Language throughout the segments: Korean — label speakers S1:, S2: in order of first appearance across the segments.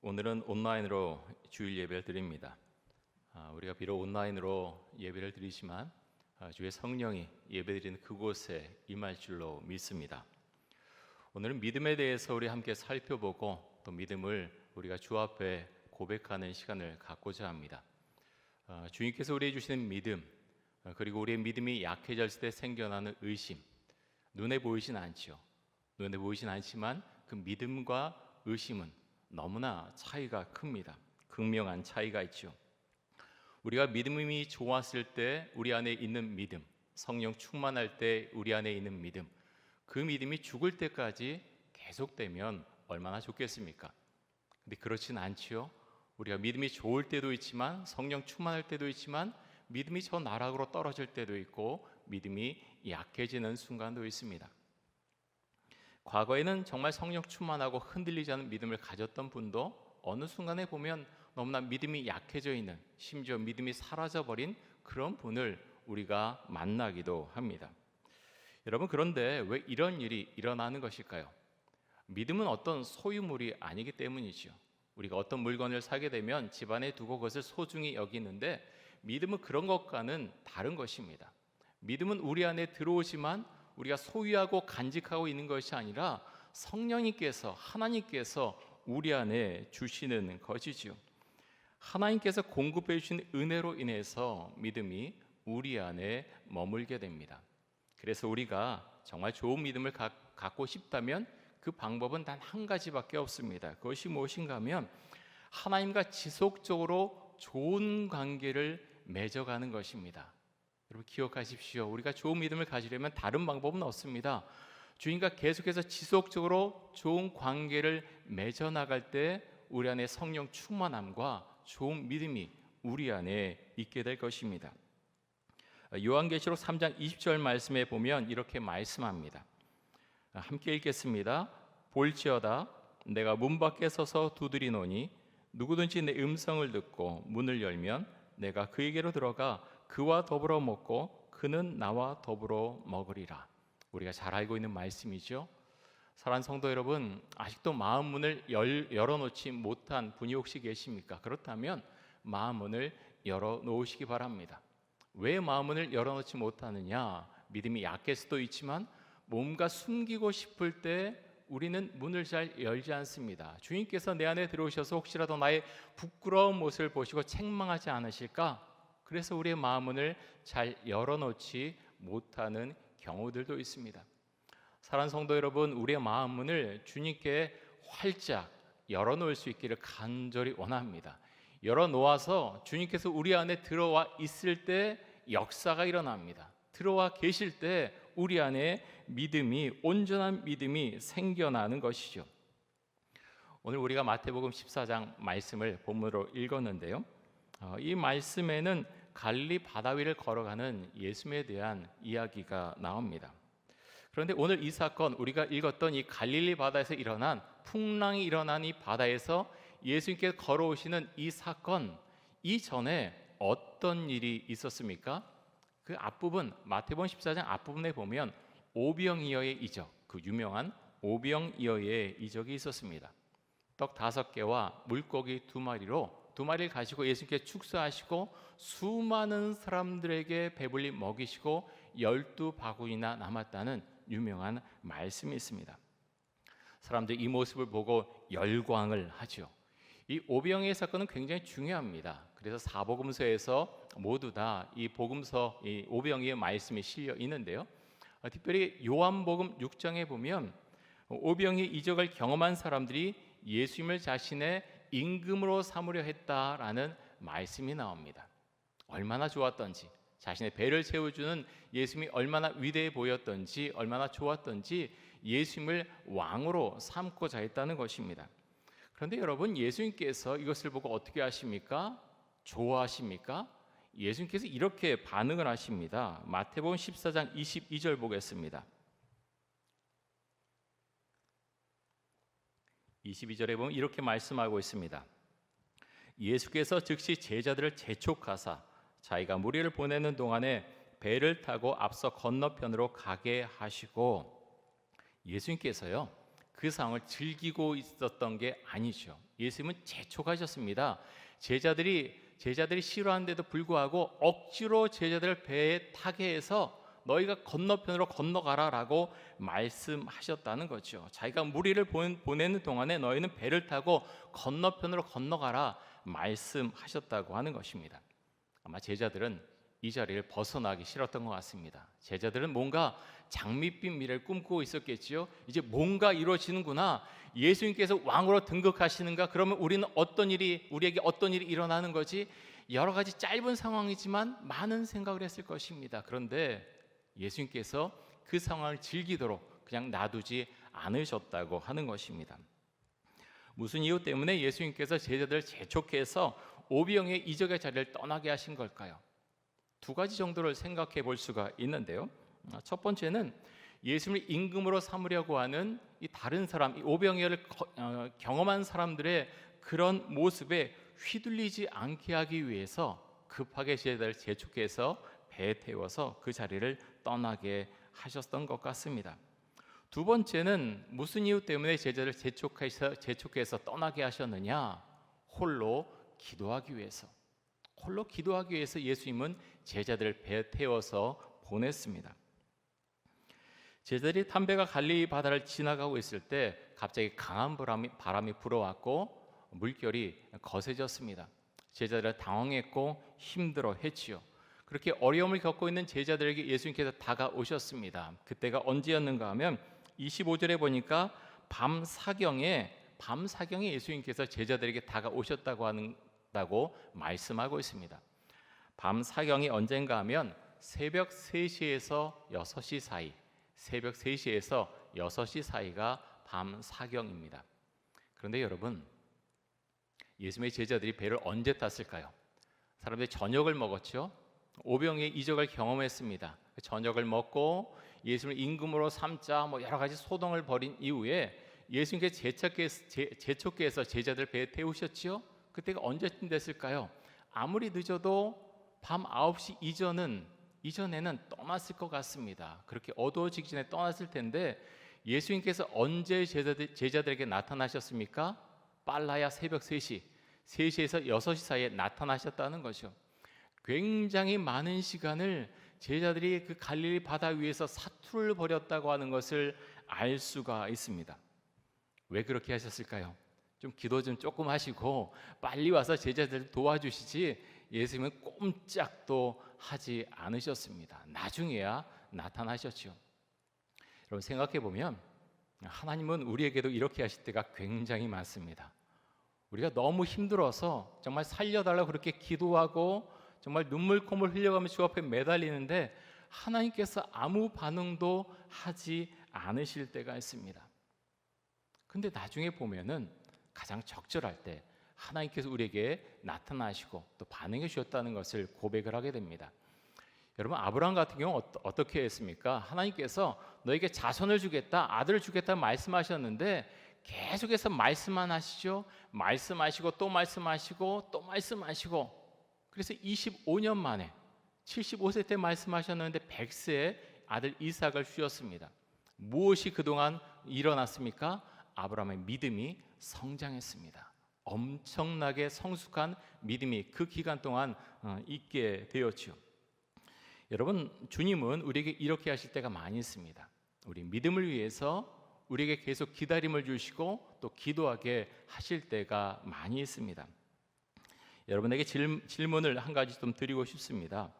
S1: 오늘은 온라인으로 주일 예배를 드립니다. 우리가 비록 온라인으로 예배를 드리지만 주의 성령이 예배드리는 그곳에 임할 줄로 믿습니다. 오늘은 믿음에 대해서 우리 함께 살펴보고 또 믿음을 우리가 주 앞에 고백하는 시간을 갖고자 합니다. 주님께서 우리에게 주시는 믿음, 그리고 우리의 믿음이 약해졌을 때 생겨나는 의심, 눈에 보이진 않죠. 눈에 보이진 않지만 그 믿음과 의심은 너무나 차이가 큽니다. 극명한 차이가 있죠. 우리가 믿음이 좋았을 때 우리 안에 있는 믿음, 성령 충만할 때 우리 안에 있는 믿음, 그 믿음이 죽을 때까지 계속되면 얼마나 좋겠습니까? 근데 그렇진 않지요. 우리가 믿음이 좋을 때도 있지만, 성령 충만할 때도 있지만, 믿음이 저 나락으로 떨어질 때도 있고, 믿음이 약해지는 순간도 있습니다. 과거에는 정말 성령 충만하고 흔들리지 않은 믿음을 가졌던 분도 어느 순간에 보면 너무나 믿음이 약해져 있는, 심지어 믿음이 사라져버린 그런 분을 우리가 만나기도 합니다. 여러분, 그런데 왜 이런 일이 일어나는 것일까요? 믿음은 어떤 소유물이 아니기 때문이죠. 우리가 어떤 물건을 사게 되면 집안에 두고 그것을 소중히 여기는데, 믿음은 그런 것과는 다른 것입니다. 믿음은 우리 안에 들어오지만 우리가 소유하고 간직하고 있는 것이 아니라 성령님께서, 하나님께서 우리 안에 주시는 것이죠. 하나님께서 공급해 주신 은혜로 인해서 믿음이 우리 안에 머물게 됩니다. 그래서 우리가 정말 좋은 믿음을 갖고 싶다면 그 방법은 단 한 가지밖에 없습니다. 그것이 무엇인가 하면 하나님과 지속적으로 좋은 관계를 맺어가는 것입니다. 여러분, 기억하십시오. 우리가 좋은 믿음을 가지려면 다른 방법은 없습니다. 주님과 계속해서 지속적으로 좋은 관계를 맺어나갈 때 우리 안에 성령 충만함과 좋은 믿음이 우리 안에 있게 될 것입니다. 요한계시록 3장 20절 말씀에 보면 이렇게 말씀합니다. 함께 읽겠습니다. 볼지어다 내가 문 밖에 서서 두드리노니 누구든지 내 음성을 듣고 문을 열면 내가 그에게로 들어가 그와 더불어 먹고 그는 나와 더불어 먹으리라. 우리가 잘 알고 있는 말씀이죠. 사랑하는 성도 여러분, 아직도 마음 문을 열어놓지 못한 분이 혹시 계십니까? 그렇다면 마음 문을 열어놓으시기 바랍니다. 왜 마음 문을 열어놓지 못하느냐? 믿음이 약할 수도 있지만 뭔가 숨기고 싶을 때 우리는 문을 잘 열지 않습니다. 주님께서 내 안에 들어오셔서 혹시라도 나의 부끄러운 모습을 보시고 책망하지 않으실까? 그래서 우리의 마음문을 잘 열어놓지 못하는 경우들도 있습니다. 사랑하는 성도 여러분, 우리의 마음문을 주님께 활짝 열어놓을 수 있기를 간절히 원합니다. 열어놓아서 주님께서 우리 안에 들어와 있을 때 역사가 일어납니다. 들어와 계실 때 우리 안에 믿음이, 온전한 믿음이 생겨나는 것이죠. 오늘 우리가 마태복음 14장 말씀을 본문으로 읽었는데요. 이 말씀에는 갈릴리 바다 위를 걸어가는 예수님에 대한 이야기가 나옵니다. 그런데 오늘 이 사건, 우리가 읽었던 이 갈릴리 바다에서 일어난, 풍랑이 일어난 이 바다에서 예수님께 걸어오시는 이 사건 이전에 어떤 일이 있었습니까? 그 앞부분, 마태복음 14장 앞부분에 보면 오병이어의 이적, 그 유명한 오병이어의 이적이 있었습니다. 떡 5개와 물고기 2마리를 가지고 예수님께 축사하시고 수많은 사람들에게 배불리 먹이시고 12바구니나 남았다는 유명한 말씀이 있습니다. 사람들이 이 모습을 보고 열광을 하죠. 이 오병이어 사건은 굉장히 중요합니다. 그래서 사복음서에서 모두 다 이 복음서, 이 오병이어 말씀이 실려 있는데요. 특별히 요한복음 6장에 보면 오병이어 이적을 경험한 사람들이 예수님을 자신의 임금으로 삼으려 했다라는 말씀이 나옵니다. 얼마나 좋았던지, 자신의 배를 채워주는 예수님이 얼마나 위대해 보였던지, 얼마나 좋았던지 예수님을 왕으로 삼고자 했다는 것입니다. 그런데 여러분, 예수님께서 이것을 보고 어떻게 하십니까? 좋아하십니까? 예수님께서 이렇게 반응을 하십니다. 마태복음 14장 22절 보겠습니다. 22절에 보면 이렇게 말씀하고 있습니다. 예수께서 즉시 제자들을 재촉하사 자기가 무리를 보내는 동안에 배를 타고 앞서 건너편으로 가게 하시고, 예수님께서요 그 상황을 즐기고 있었던 게 아니죠. 예수님은 재촉하셨습니다. 제자들이 싫어하는데도 불구하고 억지로 제자들을 배에 타게 해서 너희가 건너편으로 건너가라라고 말씀하셨다는 거죠. 자기가 무리를 보내는 동안에 너희는 배를 타고 건너편으로 건너가라 말씀하셨다고 하는 것입니다. 아마 제자들은 이 자리를 벗어나기 싫었던 것 같습니다. 제자들은 뭔가 장밋빛 미래를 꿈꾸고 있었겠지요. 이제 뭔가 이루어지는구나. 예수님께서 왕으로 등극하시는가? 그러면 우리에게 어떤 일이 일어나는 거지? 여러 가지 짧은 상황이지만 많은 생각을 했을 것입니다. 그런데 예수님께서 그 상황을 즐기도록 그냥 놔두지 않으셨다고 하는 것입니다. 무슨 이유 때문에 예수님께서 제자들을 재촉해서 오병이어의 이적의 자리를 떠나게 하신 걸까요? 두 가지 정도를 생각해 볼 수가 있는데요. 첫 번째는 예수님을 임금으로 삼으려고 하는 이 다른 사람, 이 오병이어를 경험한 사람들의 그런 모습에 휘둘리지 않게 하기 위해서 급하게 제자들을 재촉해서 배에 태워서 그 자리를 떠나게 하셨던 것 같습니다. 두 번째는 무슨 이유 때문에 제자를 재촉해서 떠나게 하셨느냐? 홀로 기도하기 위해서 예수님은 제자들을 배에 태워서 보냈습니다. 제자들이 담배가 갈릴리 바다를 지나가고 있을 때 갑자기 강한 바람이 불어왔고 물결이 거세졌습니다. 제자들은 당황했고 힘들어했지요. 그렇게 어려움을 겪고 있는 제자들에게 예수님께서 다가오셨습니다. 그때가 언제였는가 하면 25절에 보니까 밤 사경에 예수님께서 제자들에게 다가오셨다고 말씀하고 있습니다. 밤 사경이 언젠가 하면 새벽 3시에서 6시 사이, 새벽 3시에서 6시 사이가 밤 사경입니다. 그런데 여러분, 예수님의 제자들이 배를 언제 탔을까요? 사람들이 저녁을 먹었죠. 오병이의 이적을 경험했습니다. 저녁을 먹고 예수님을 임금으로 삼자 여러 가지 소동을 벌인 이후에 예수님께서 재촉해서 제자들 배에 태우셨지요. 그때가 언제쯤 됐을까요? 아무리 늦어도 밤 9시 이전에는 떠났을 것 같습니다. 그렇게 어두워지기 전에 떠났을 텐데 예수님께서 언제 제자들에게 나타나셨습니까? 빨라야 새벽 3시에서 6시 사이에 나타나셨다는 거죠. 굉장히 많은 시간을 제자들이 그 갈릴리 바다 위에서 사투를 벌였다고 하는 것을 알 수가 있습니다. 왜 그렇게 하셨을까요? 좀 기도 좀 조금 하시고 빨리 와서 제자들 도와주시지 예수님은 꼼짝도 하지 않으셨습니다. 나중에야 나타나셨죠. 여러분 생각해 보면 하나님은 우리에게도 이렇게 하실 때가 굉장히 많습니다. 우리가 너무 힘들어서 정말 살려달라고 그렇게 기도하고 정말 눈물 콧물 흘려가며 주 앞에 매달리는데 하나님께서 아무 반응도 하지 않으실 때가 있습니다. 근데 나중에 보면은 가장 적절할 때 하나님께서 우리에게 나타나시고 또 반응해 주셨다는 것을 고백을 하게 됩니다. 여러분 아브라함 같은 경우 어떻게 했습니까? 하나님께서 너에게 자손을 주겠다, 아들을 주겠다 말씀하셨는데 계속해서 말씀만 하시죠. 말씀하시고 또 말씀하시고 또 말씀하시고 그래서 25년 만에 75세 때 말씀하셨는데 100세에 아들 이삭을 주셨습니다. 무엇이 그동안 일어났습니까? 아브라함의 믿음이 성장했습니다. 엄청나게 성숙한 믿음이 그 기간 동안 있게 되었죠. 여러분 주님은 우리에게 이렇게 하실 때가 많이 있습니다. 우리 믿음을 위해서 우리에게 계속 기다림을 주시고 또 기도하게 하실 때가 많이 있습니다. 여러분에게 질문을 한 가지 좀 드리고 싶습니다.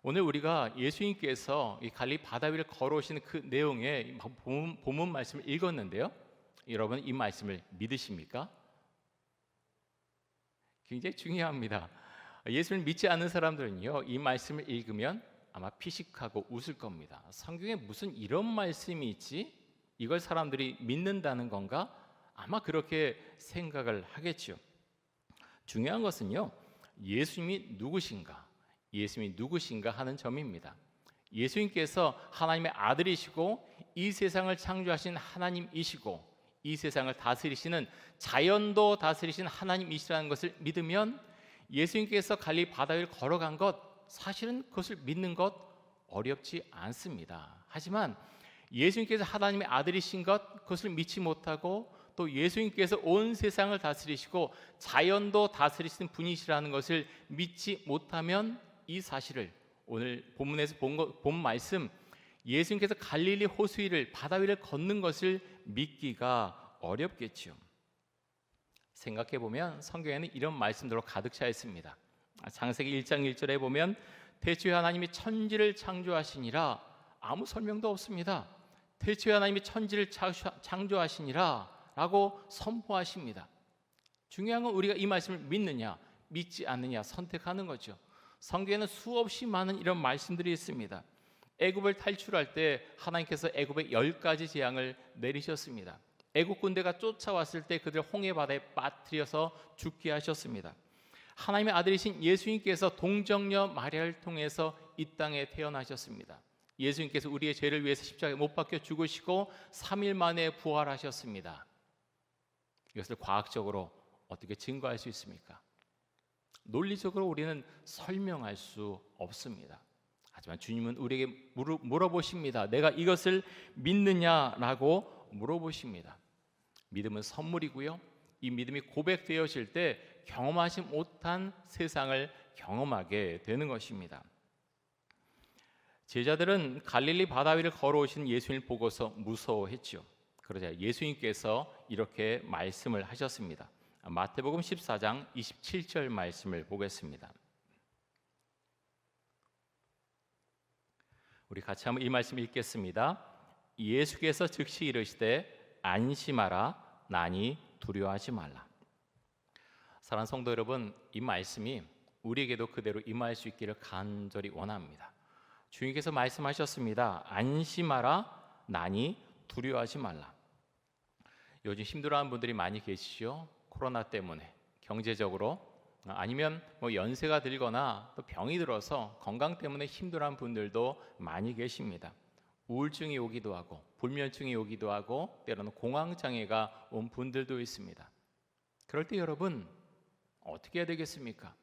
S1: 오늘 우리가 예수님께서 이 갈릴리 바다 위를 걸어오시는 그 내용의 본문 말씀을 읽었는데요. 여러분 이 말씀을 믿으십니까? 굉장히 중요합니다. 예수를 믿지 않는 사람들은요 이 말씀을 읽으면 아마 피식하고 웃을 겁니다. 성경에 무슨 이런 말씀이 있지? 이걸 사람들이 믿는다는 건가? 아마 그렇게 생각을 하겠죠. 중요한 것은요 예수님이 누구신가 하는 점입니다. 예수님께서 하나님의 아들이시고 이 세상을 창조하신 하나님이시고 이 세상을 다스리시는 자연도 다스리신 하나님이시라는 것을 믿으면 예수님께서 갈릴리 바다 위를 걸어간 것 사실은 그것을 믿는 것 어렵지 않습니다. 하지만 예수님께서 하나님의 아들이신 그것을 믿지 못하고 또 예수님께서 온 세상을 다스리시고 자연도 다스리시는 분이시라는 것을 믿지 못하면 이 사실을 오늘 본문에서 본 말씀 예수님께서 갈릴리 호수 위를 바다 위를 걷는 것을 믿기가 어렵겠지요. 생각해 보면 성경에는 이런 말씀들로 가득 차 있습니다. 창세기 1장 1절에 보면 태초에 하나님이 천지를 창조하시니라, 아무 설명도 없습니다. 태초에 하나님이 천지를 창조하시니라 라고 선포하십니다. 중요한 건 우리가 이 말씀을 믿느냐 믿지 않느냐 선택하는 거죠. 성경에는 수없이 많은 이런 말씀들이 있습니다. 애굽을 탈출할 때 하나님께서 애굽에 10가지 재앙을 내리셨습니다. 애굽 군대가 쫓아왔을 때 그들 홍해 바다에 빠뜨려서 죽게 하셨습니다. 하나님의 아들이신 예수님께서 동정녀 마리아를 통해서 이 땅에 태어나셨습니다. 예수님께서 우리의 죄를 위해서 십자가에 못 박혀 죽으시고 3일 만에 부활하셨습니다. 이것을 과학적으로 어떻게 증거할 수 있습니까? 논리적으로 우리는 설명할 수 없습니다. 하지만 주님은 우리에게 물어보십니다. 내가 이것을 믿느냐라고 물어보십니다. 믿음은 선물이고요. 이 믿음이 고백되어질 때 경험하지 못한 세상을 경험하게 되는 것입니다. 제자들은 갈릴리 바다 위를 걸어오신 예수님을 보고서 무서워했죠. 그러자 예수님께서 이렇게 말씀을 하셨습니다. 마태복음 14장 27절 말씀을 보겠습니다. 우리 같이 한번 이 말씀 읽겠습니다. 예수께서 즉시 이르시되 안심하라, 나니 두려워하지 말라. 사랑하는 성도 여러분, 이 말씀이 우리에게도 그대로 임할 수 있기를 간절히 원합니다. 주님께서 말씀하셨습니다. 안심하라, 나니 두려워하지 말라. 요즘 힘들어하는 분들이 많이 계시죠. 코로나 때문에 경제적으로 아니면 연세가 들거나 또 병이 들어서 건강 때문에 힘들어하는 분들도 많이 계십니다. 우울증이 오기도 하고 불면증이 오기도 하고 때로는 공황장애가 온 분들도 있습니다. 그럴 때 여러분 어떻게 해야 되겠습니까?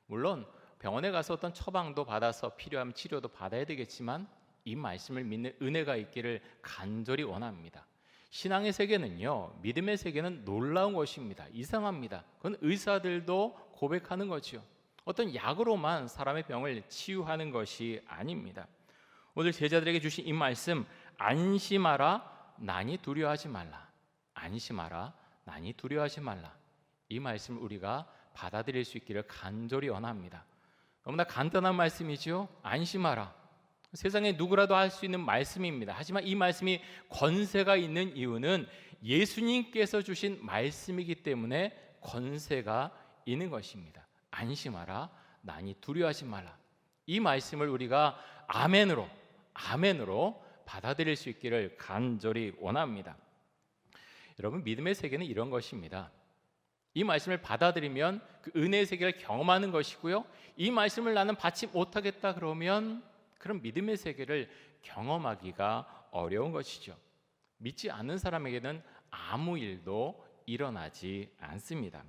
S1: 물론 병원에 가서 어떤 처방도 받아서 필요하면 치료도 받아야 되겠지만 이 말씀을 믿는 은혜가 있기를 간절히 원합니다. 신앙의 세계는요, 믿음의 세계는 놀라운 것입니다. 이상합니다. 그건 의사들도 고백하는 거죠. 어떤 약으로만 사람의 병을 치유하는 것이 아닙니다. 오늘 제자들에게 주신 이 말씀, 안심하라, 나니 두려워하지 말라. 안심하라, 나니 두려워하지 말라. 이 말씀을 우리가 받아들일 수 있기를 간절히 원합니다. 너무나 간단한 말씀이죠. 안심하라. 세상에 누구라도 할 수 있는 말씀입니다. 하지만 이 말씀이 권세가 있는 이유는 예수님께서 주신 말씀이기 때문에 권세가 있는 것입니다. 안심하라, 나니 두려워하지 말라. 이 말씀을 우리가 아멘으로 받아들일 수 있기를 간절히 원합니다. 여러분, 믿음의 세계는 이런 것입니다. 이 말씀을 받아들이면 그 은혜의 세계를 경험하는 것이고요. 이 말씀을 나는 받지 못하겠다 그러면 그런 믿음의 세계를 경험하기가 어려운 것이죠. 믿지 않는 사람에게는 아무 일도 일어나지 않습니다.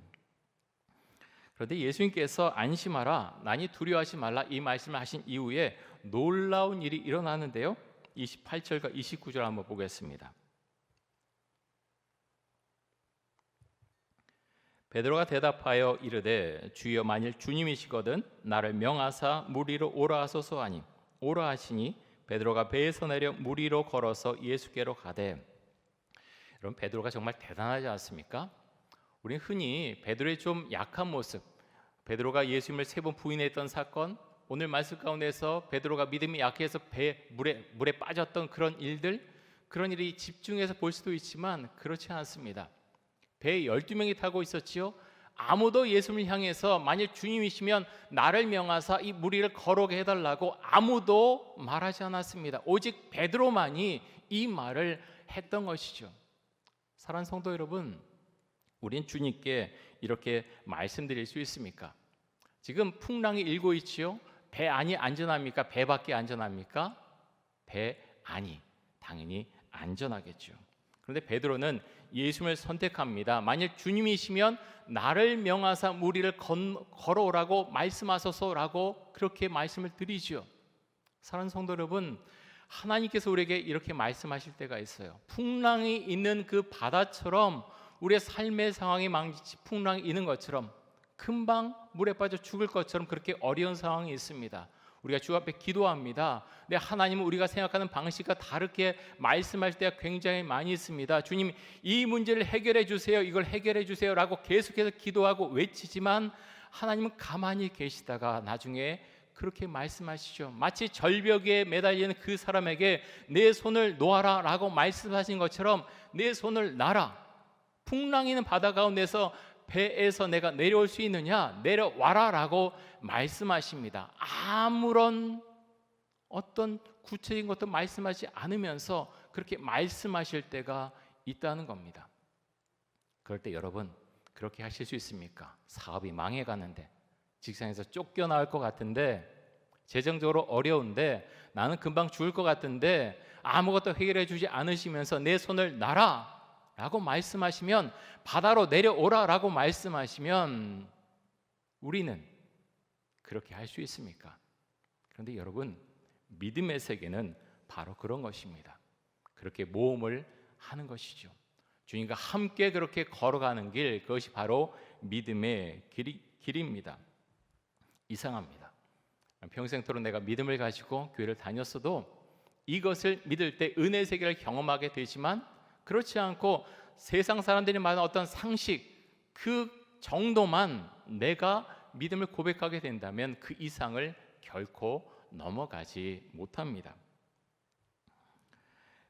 S1: 그런데 예수님께서 안심하라, 나니 두려워하지 말라 이 말씀을 하신 이후에 놀라운 일이 일어나는데요. 28절과 29절 한번 보겠습니다. 베드로가 대답하여 이르되 주여 만일 주님이시거든 나를 명하사 물 위로 오라 하소서 하니 오라 하시니 베드로가 배에서 내려 물 위로 걸어서 예수께로 가되. 여러분, 베드로가 정말 대단하지 않습니까? 우리는 흔히 베드로의 좀 약한 모습, 베드로가 예수님을 3번 부인했던 사건, 오늘 말씀 가운데서 베드로가 믿음이 약해서 물에 빠졌던 그런 일이 집중해서 볼 수도 있지만 그렇지 않습니다. 배에 12명이 타고 있었지요. 아무도 예수님을 향해서 만일 주님이시면 나를 명하사 이 물 위를 걸어오게 해달라고 아무도 말하지 않았습니다. 오직 베드로만이 이 말을 했던 것이죠. 사랑하는 성도 여러분, 우린 주님께 이렇게 말씀드릴 수 있습니까? 지금 풍랑이 일고 있지요. 배 안이 안전합니까? 배 밖이 안전합니까? 배 안이 당연히 안전하겠죠. 그런데 베드로는 예수님을 선택합니다. 만일 주님이시면 나를 명하사 물 위를 걸어오라고 말씀하소서라고 그렇게 말씀을 드리죠. 사랑하는 성도 여러분, 하나님께서 우리에게 이렇게 말씀하실 때가 있어요. 풍랑이 있는 그 바다처럼 우리의 삶의 상황이 마치 풍랑이 있는 것처럼 금방 물에 빠져 죽을 것처럼 그렇게 어려운 상황이 있습니다. 우리가 주 앞에 기도합니다. 근데 하나님은 우리가 생각하는 방식과 다르게 말씀할 때가 굉장히 많이 있습니다. 주님, 이 문제를 해결해 주세요. 이걸 해결해 주세요. 라고 계속해서 기도하고 외치지만 하나님은 가만히 계시다가 나중에 그렇게 말씀하시죠. 마치 절벽에 매달리는 그 사람에게 내 손을 놓아라 라고 말씀하신 것처럼 내 손을 놔라. 풍랑이 있는 바다 가운데서 배에서 내가 내려올 수 있느냐? 내려와라 라고 말씀하십니다. 아무런 어떤 구체적인 것도 말씀하지 않으면서 그렇게 말씀하실 때가 있다는 겁니다. 그럴 때 여러분 그렇게 하실 수 있습니까? 사업이 망해가는데, 직장에서 쫓겨나올 것 같은데, 재정적으로 어려운데, 나는 금방 죽을 것 같은데 아무것도 해결해 주지 않으시면서 내 손을 놔라 라고 말씀하시면, 바다로 내려오라 라고 말씀하시면 우리는 그렇게 할 수 있습니까? 그런데 여러분, 믿음의 세계는 바로 그런 것입니다. 그렇게 모험을 하는 것이죠. 주님과 함께 그렇게 걸어가는 길, 그것이 바로 믿음의 길입니다. 이상합니다. 평생토록 내가 믿음을 가지고 교회를 다녔어도 이것을 믿을 때 은혜의 세계를 경험하게 되지만, 그렇지 않고 세상 사람들이 말하는 어떤 상식, 그 정도만 내가 믿음을 고백하게 된다면 그 이상을 결코 넘어가지 못합니다.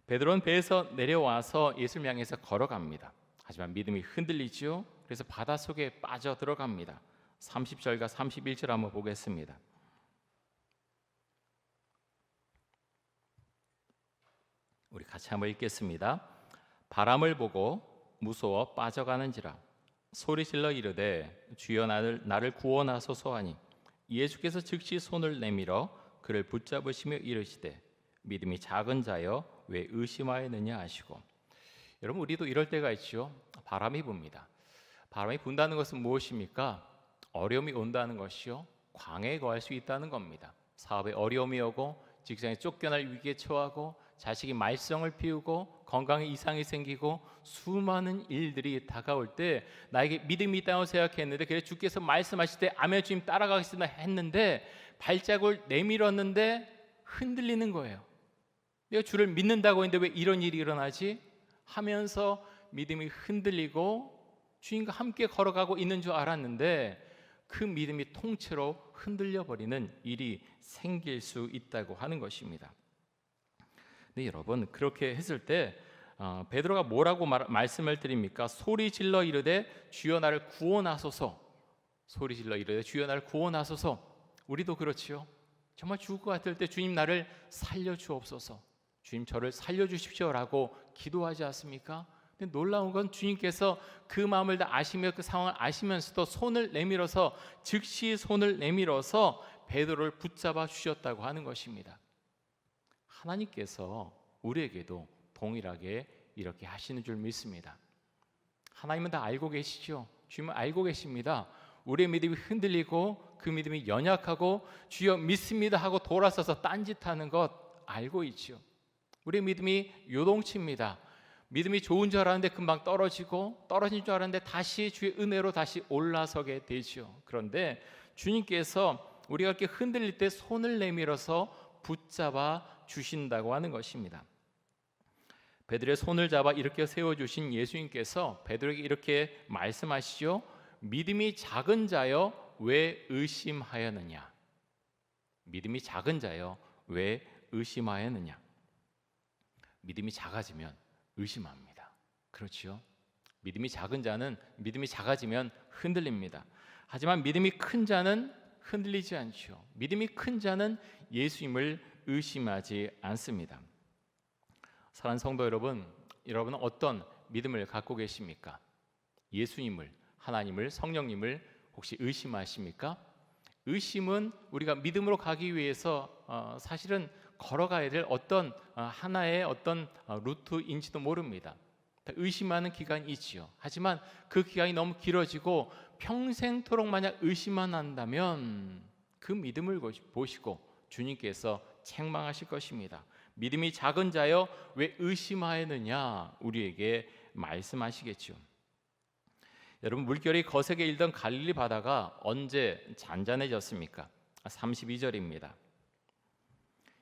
S1: 베드로는 배에서 내려와서 예수를 향해서 걸어갑니다. 하지만 믿음이 흔들리죠. 그래서 바닷속에 빠져 들어갑니다. 30절과 31절 한번 보겠습니다. 우리 같이 한번 읽겠습니다. 바람을 보고 무서워 빠져가는지라 소리질러 이르되 주여 나를 구원하소서 하니 예수께서 즉시 손을 내밀어 그를 붙잡으시며 이르시되 믿음이 작은 자여 왜 의심하였느냐 하시고. 여러분, 우리도 이럴 때가 있죠. 바람이 붑니다. 바람이 분다는 것은 무엇입니까? 어려움이 온다는 것이요, 광해에 거할 수 있다는 겁니다. 사업에 어려움이 오고, 직장에 쫓겨날 위기에 처하고, 자식이 말썽을 피우고, 건강에 이상이 생기고, 수많은 일들이 다가올 때 나에게 믿음이 있다고 생각했는데, 그래서 주께서 말씀하실 때 아멘 주님 따라가겠습니다 했는데 발자국을 내밀었는데 흔들리는 거예요. 내가 주를 믿는다고 했는데 왜 이런 일이 일어나지? 하면서 믿음이 흔들리고 주님과 함께 걸어가고 있는 줄 알았는데 그 믿음이 통째로 흔들려 버리는 일이 생길 수 있다고 하는 것입니다. 네, 여러분, 그렇게 했을 때 베드로가 뭐라고 말씀을 드립니까? 소리질러 이르되 주여 나를 구원하소서. 소리질러 이르되 주여 나를 구원하소서. 우리도 그렇지요. 정말 죽을 것 같을 때 주님 나를 살려주옵소서, 주님 저를 살려주십시오라고 기도하지 않습니까? 근데 놀라운 건 주님께서 그 마음을 다 아시며 그 상황을 아시면서도 손을 내밀어서, 즉시 손을 내밀어서 베드로를 붙잡아 주셨다고 하는 것입니다. 하나님께서 우리에게도 동일하게 이렇게 하시는 줄 믿습니다. 하나님은 다 알고 계시죠. 주님은 알고 계십니다. 우리의 믿음이 흔들리고 그 믿음이 연약하고 주여 믿습니다 하고 돌아서서 딴짓하는 것 알고 있죠. 우리의 믿음이 요동칩니다. 믿음이 좋은 줄 알았는데 금방 떨어지고, 떨어진 줄 알았는데 다시 주의 은혜로 다시 올라서게 되죠. 그런데 주님께서 우리가 이렇게 흔들릴 때 손을 내밀어서 붙잡아 주신다고 하는 것입니다. 베드로의 손을 잡아 이렇게 세워주신 예수님께서 베드로에게 이렇게 말씀하시죠. 믿음이 작은 자여 왜 의심하였느냐? 믿음이 작은 자여 왜 의심하였느냐? 믿음이 작아지면 의심합니다. 그렇죠? 믿음이 작은 자는 믿음이 작아지면 흔들립니다. 하지만 믿음이 큰 자는 흔들리지 않죠. 믿음이 큰 자는 예수님을 의심하지 않습니다. 사랑하는 성도 여러분, 여러분은 어떤 믿음을 갖고 계십니까? 예수님을, 하나님을, 성령님을 혹시 의심하십니까? 의심은 우리가 믿음으로 가기 위해서 사실은 걸어가야 될 어떤 하나의 어떤 루트인지도 모릅니다. 의심하는 기간이 있지요. 하지만 그 기간이 너무 길어지고 평생토록 만약 의심만 한다면 그 믿음을 보시고 주님께서 책망하실 것입니다. 믿음이 작은 자여 왜 의심하였느냐 우리에게 말씀하시겠죠. 여러분, 물결이 거세게 일던 갈릴리 바다가 언제 잔잔해졌습니까? 32절입니다.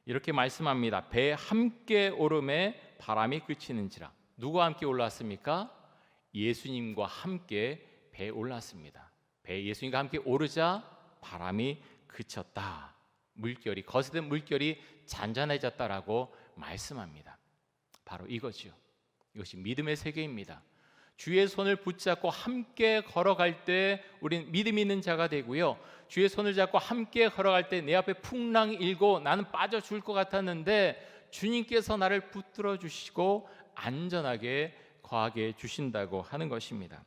S1: 이렇게 말씀합니다. 배 함께 오름에 바람이 그치는지라. 누구와 함께 올랐습니까? 예수님과 함께 배에 올랐습니다. 배에 예수님과 함께 오르자 바람이 그쳤다. 물결이, 거세된 물결이 잔잔해졌다라고 말씀합니다. 바로 이거지요. 이것이 믿음의 세계입니다. 주의 손을 붙잡고 함께 걸어갈 때 우리는 믿음 있는 자가 되고요, 주의 손을 잡고 함께 걸어갈 때 내 앞에 풍랑이 일고 나는 빠져 죽을 것 같았는데 주님께서 나를 붙들어 주시고 안전하게 거하게 주신다고 하는 것입니다.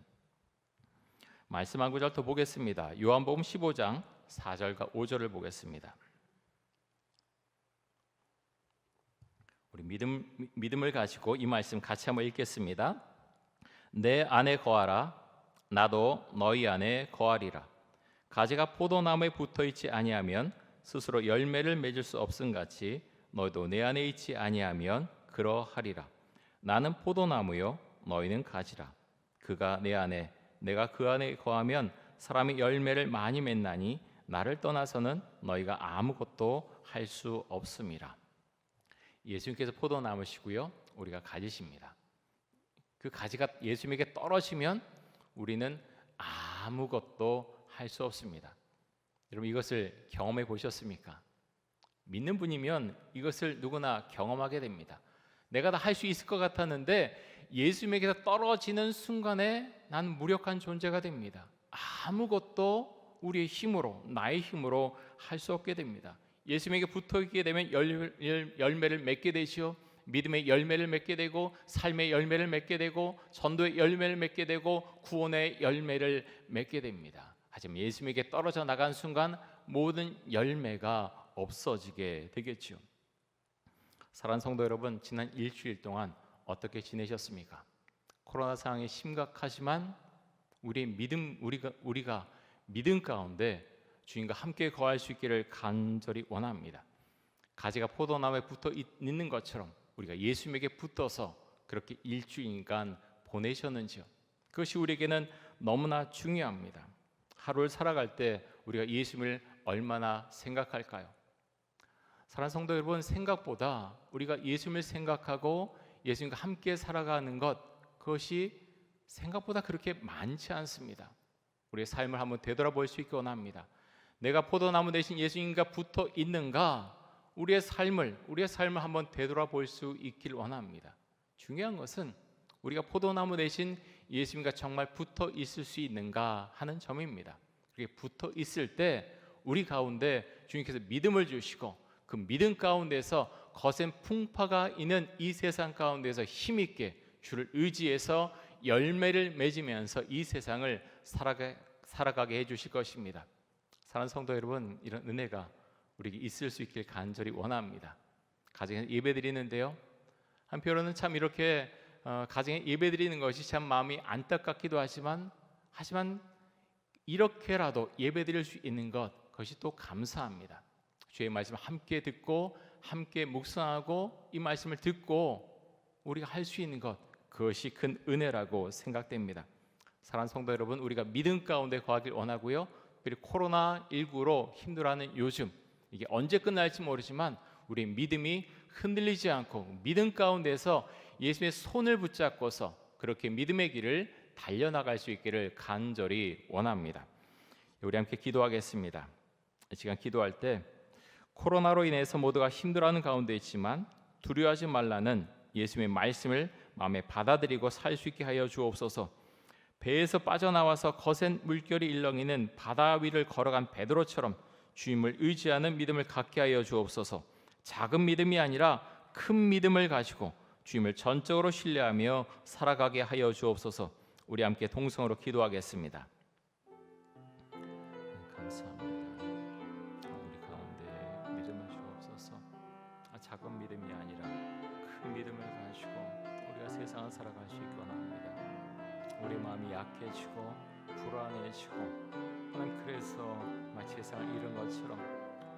S1: 말씀 한 구절 더 보겠습니다. 요한복음 15장 4절과 5절을 보겠습니다. 우리 믿음을 가지고 이 말씀 같이 한번 읽겠습니다. 내 안에 거하라, 나도 너희 안에 거하리라. 가지가 포도나무에 붙어있지 아니하면 스스로 열매를 맺을 수 없음같이 너희도 내 안에 있지 아니하면 그러하리라. 나는 포도나무요 너희는 가지라. 그가 내 안에 내가 그 안에 거하면 사람이 열매를 많이 맺나니 나를 떠나서는 너희가 아무것도 할 수 없음이라. 예수님께서 포도나무시고요, 우리가 가지십니다. 그 가지가 예수님에게 떨어지면 우리는 아무것도 할 수 없습니다. 여러분, 이것을 경험해 보셨습니까? 믿는 분이면 이것을 누구나 경험하게 됩니다. 내가 다 할 수 있을 것 같았는데 예수님에게서 떨어지는 순간에 나는 무력한 존재가 됩니다. 아무것도 우리의 힘으로, 나의 힘으로 할 수 없게 됩니다. 예수님에게 붙어있게 되면 열매를 맺게 되시오. 믿음의 열매를 맺게 되고, 삶의 열매를 맺게 되고, 전도의 열매를 맺게 되고, 구원의 열매를 맺게 됩니다. 하지만 예수님에게 떨어져 나간 순간 모든 열매가 없어지게 되겠죠. 사랑하는 성도 여러분, 지난 일주일 동안 어떻게 지내셨습니까? 코로나 상황이 심각하지만 우리가 믿음 가운데 주님과 함께 거할 수 있기를 간절히 원합니다. 가지가 포도나무에 붙어 있는 것처럼 우리가 예수님에게 붙어서 그렇게 일주일간 보내셨는지요? 그것이 우리에게는 너무나 중요합니다. 하루를 살아갈 때 우리가 예수님을 얼마나 생각할까요? 사랑하는 성도 여러분, 생각보다 우리가 예수님을 생각하고 예수님과 함께 살아가는 것, 그것이 생각보다 그렇게 많지 않습니다. 우리의 삶을 한번 되돌아볼 수 있기 원합니다. 내가 포도나무 대신 예수님과 붙어 있는가? 우리의 삶을 한번 되돌아볼 수 있길 원합니다. 중요한 것은 우리가 포도나무 대신 예수님과 정말 붙어 있을 수 있는가 하는 점입니다. 그렇게 붙어 있을 때 우리 가운데 주님께서 믿음을 주시고, 그 믿음 가운데서 거센 풍파가 있는 이 세상 가운데서 힘있게 주를 의지해서 열매를 맺으면서 이 세상을 살아가게 해주실 것입니다. 사랑하는 성도 여러분, 이런 은혜가 우리에게 있을 수 있길 간절히 원합니다. 가정에 예배 드리는데요, 한편으로는 참 이렇게 가정에 예배 드리는 것이 참 마음이 안타깝기도 하지만 이렇게라도 예배 드릴 수 있는 것, 그것이 또 감사합니다. 주의 말씀을 함께 듣고 함께 묵상하고 이 말씀을 듣고 우리가 할 수 있는 것, 그것이 큰 은혜라고 생각됩니다. 사랑하는 성도 여러분, 우리가 믿음 가운데 거하길 원하고요, 그리고 코로나19로 힘들어하는 요즘, 이게 언제 끝날지 모르지만 우리 믿음이 흔들리지 않고 믿음 가운데서 예수님의 손을 붙잡고서 그렇게 믿음의 길을 달려나갈 수 있기를 간절히 원합니다. 우리 함께 기도하겠습니다. 이 시간 기도할 때 코로나로 인해서 모두가 힘들어하는 가운데 있지만 두려워하지 말라는 예수님의 말씀을 마음에 받아들이고 살 수 있게 하여 주옵소서. 배에서 빠져나와서 거센 물결이 일렁이는 바다 위를 걸어간 베드로처럼 주님을 의지하는 믿음을 갖게 하여 주옵소서. 작은 믿음이 아니라 큰 믿음을 가지고 주님을 전적으로 신뢰하며 살아가게 하여 주옵소서. 우리 함께 동성으로 기도하겠습니다. 감사합니다. 우리 가운데 믿음을 주옵소서. 작은 믿음이 아니라 큰 믿음을 가지고 우리가 세상을 살아갈 수 있기 원합니다. 우리 마음이 약해지고 불안해지고, 하나님, 그래서 마치 세상을 잃은 것처럼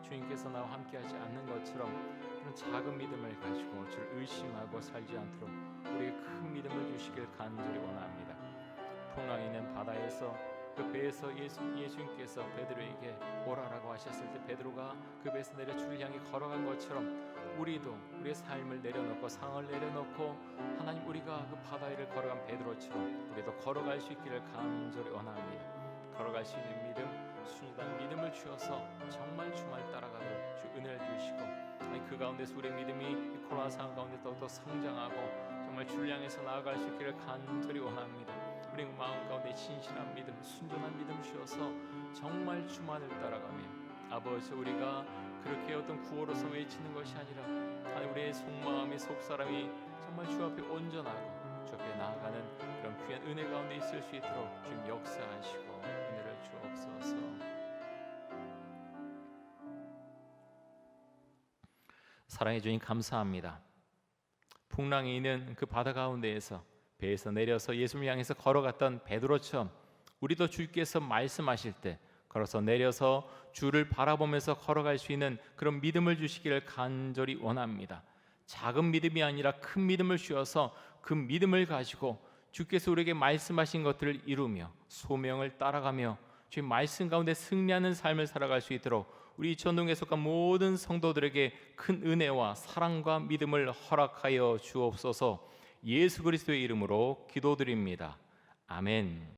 S1: 주님께서 나와 함께하지 않는 것처럼 그런 작은 믿음을 가지고 주를 의심하고 살지 않도록 우리에게 큰 믿음을 주시길 간절히 원합니다. 풍랑이 있는 바다에서 그 배에서 예수님께서 베드로에게 오라라고 하셨을 때 베드로가 그 배에서 내려 주를 향해 걸어간 것처럼 우리도 우리의 삶을 내려놓고 상을 내려놓고 하나님 우리가 그 바다 위를 걸어간 베드로처럼 우리도 걸어갈 수 있기를 간절히 원합니다. 걸어갈 수 있는 믿음, 순수한 믿음을 주어서 정말 주말 따라가도록 주 은혜를 주시고 그 가운데서 우리의 믿음이 코로나 상황 가운데 더욱더 성장하고 정말 주를 향해서 나아갈 수 있기를 간절히 원합니다. 우리 마음 가운데 진실한 믿음, 순전한 믿음 주어서 정말 주만을 따라가며 아버지 우리가 그렇게 어떤 구호로서 외치는 것이 아니라 우리의 속마음이 속사람이 정말 주 앞에 온전하고 주 앞에 나아가는 그런 귀한 은혜 가운데 있을 수 있도록 주님 역사하시고 은혜를 주옵소서. 사랑해 주님 감사합니다. 풍랑이 있는 그 바다 가운데에서 배에서 내려서 예수님을 향해서 걸어갔던 베드로처럼 우리도 주께서 말씀하실 때 걸어서 내려서 주를 바라보면서 걸어갈 수 있는 그런 믿음을 주시기를 간절히 원합니다. 작은 믿음이 아니라 큰 믿음을 주어서 그 믿음을 가지고 주께서 우리에게 말씀하신 것들을 이루며 소명을 따라가며 주의 말씀 가운데 승리하는 삶을 살아갈 수 있도록 우리 전동에 속한 모든 성도들에게 큰 은혜와 사랑과 믿음을 허락하여 주옵소서. 예수 그리스도의 이름으로 기도드립니다. 아멘.